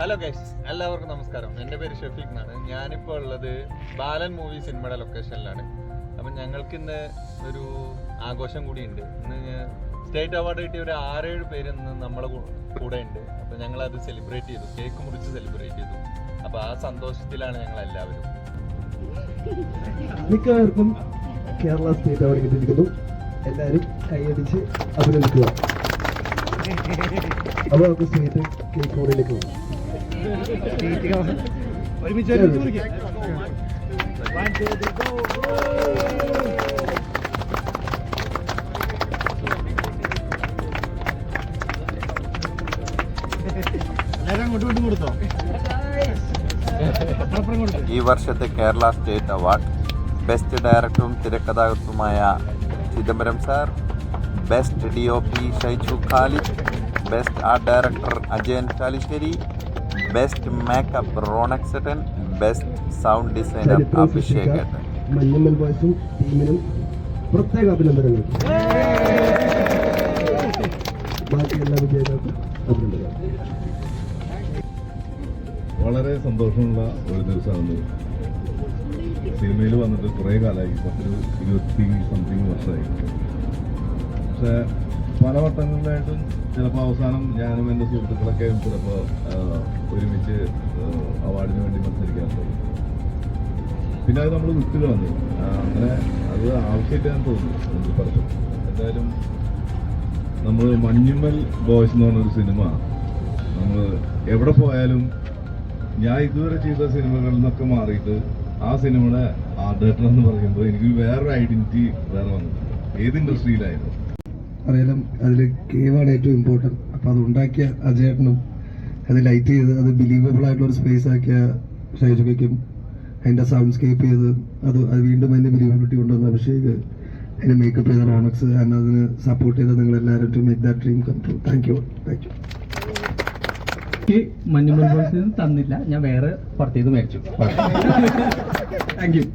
Hello guys, എല്ലാവർക്കും നമസ്കാരം. എൻ്റെ പേര് ഷഫീഖ് എന്നാണ്. ഞാനിപ്പോൾ ഉള്ളത് ബാലൻ മൂവി സിനിമയുടെ ലൊക്കേഷനിലാണ്. അപ്പം ഞങ്ങൾക്ക് ഇന്ന് ഒരു ആഘോഷം കൂടിയുണ്ട്. ഇന്ന് സ്റ്റേറ്റ് അവാർഡ് കിട്ടിയ ഒരു 6-7 പേര് ഇന്ന് നമ്മളെ കൂടെ ഉണ്ട്. അപ്പം ഞങ്ങളത് സെലിബ്രേറ്റ് ചെയ്തു, കേക്ക് മുറിച്ച് സെലിബ്രേറ്റ് ചെയ്തു. അപ്പോൾ ആ സന്തോഷത്തിലാണ് ഞങ്ങളെല്ലാവരും. മിക്കവർക്കും കേരള സ്റ്റേറ്റ് അവാർഡ് കിട്ടിയിരിക്കുന്നു. എല്ലാവരും കൈയടിച്ച് അഭിനന്ദിക്കുക. അപ്പോൾ നമുക്ക് സ്റ്റേറ്റ് കേക്ക് ബോർഡിലേക്ക് പോകും. ഈ വർഷത്തെ കേരള സ്റ്റേറ്റ് അവാർഡ് ബെസ്റ്റ് ഡയറക്ടറും തിരക്കഥാകൃത്തുമായ Chidambaram sir, best DOP Shyju Khalid, best art director Ajayan Chalissery, best makeup Ronex സെറ്റൻ, ബെസ്റ്റ് സൗണ്ട് ഡിസൈനർ അഭിഷേക് ഏട്ടൻ. മഞ്ഞമ്മൽ ബോയ്സും ടീമിനും പ്രത്യേക അഭിനന്ദനങ്ങൾ. ബാക്കി എല്ലാ വിജയികൾക്കും അഭിനന്ദനങ്ങൾ. വളരെ സന്തോഷമുള്ള ഒരു ദിവസമാണ്. സിനിമയിൽ വന്നിട്ട് കുറേ കാലമായി, 20-something വർഷമായി. പക്ഷേ പല വട്ടങ്ങളിലായിട്ടും ചിലപ്പോൾ അവസാനം ഞാനും എൻ്റെ സുഹൃത്തുക്കളൊക്കെ ചിലപ്പോൾ ഒരുമിച്ച് അവാർഡിന് വേണ്ടി മത്സരിക്കാറുണ്ട്. പിന്നെ അത് നമ്മൾ വിട്ടു കളഞ്ഞു. അങ്ങനെ അത് ആവശ്യമായിട്ടാണ് തോന്നുന്നു പറഞ്ഞു. എന്തായാലും നമ്മൾ മഞ്ഞുമ്മൽ ബോയ്സ് എന്ന് പറഞ്ഞൊരു സിനിമ നമ്മൾ എവിടെ പോയാലും, ഞാൻ ഇതുവരെ ചെയ്ത സിനിമകളിൽ നിന്നൊക്കെ മാറിയിട്ട് ആ സിനിമയുടെ ആർട്ട് ഡയറക്ടർ എന്ന് പറയുമ്പോൾ എനിക്ക് വേറൊരു ഐഡന്റിറ്റി വേറെ വന്നു. ഏത് ഇൻഡസ്ട്രിയിലായിരുന്നു അറിയാലും അതിൽ കേവാണ് ഏറ്റവും ഇമ്പോർട്ടൻറ്റ്. അപ്പോൾ അത് ഉണ്ടാക്കിയ അജയേട്ടനും അത് ലൈറ്റ് ചെയ്ത് അത് ബിലീവബിൾ ആയിട്ടുള്ള ഒരു സ്പേസ് ആക്കിയ ഷൈജുക്കും അതിൻ്റെ സൗണ്ട്സ്കേപ്പ് ചെയ്ത് അത് വീണ്ടും അതിൻ്റെ ബിലീവബിലിറ്റി കൊണ്ടുവന്ന അഭിഷേക്, അതിന് മേക്കപ്പ് ചെയ്ത റോണക്സ്, ആൻഡ് അതിന് സപ്പോർട്ട് ചെയ്ത നിങ്ങളെല്ലാവരും to make that dream come true. Thank you. Manjummel Boys തന്നില്ല, ഞാൻ വേറെ പുറത്തേക്ക് മേടിച്ചു. Thank U.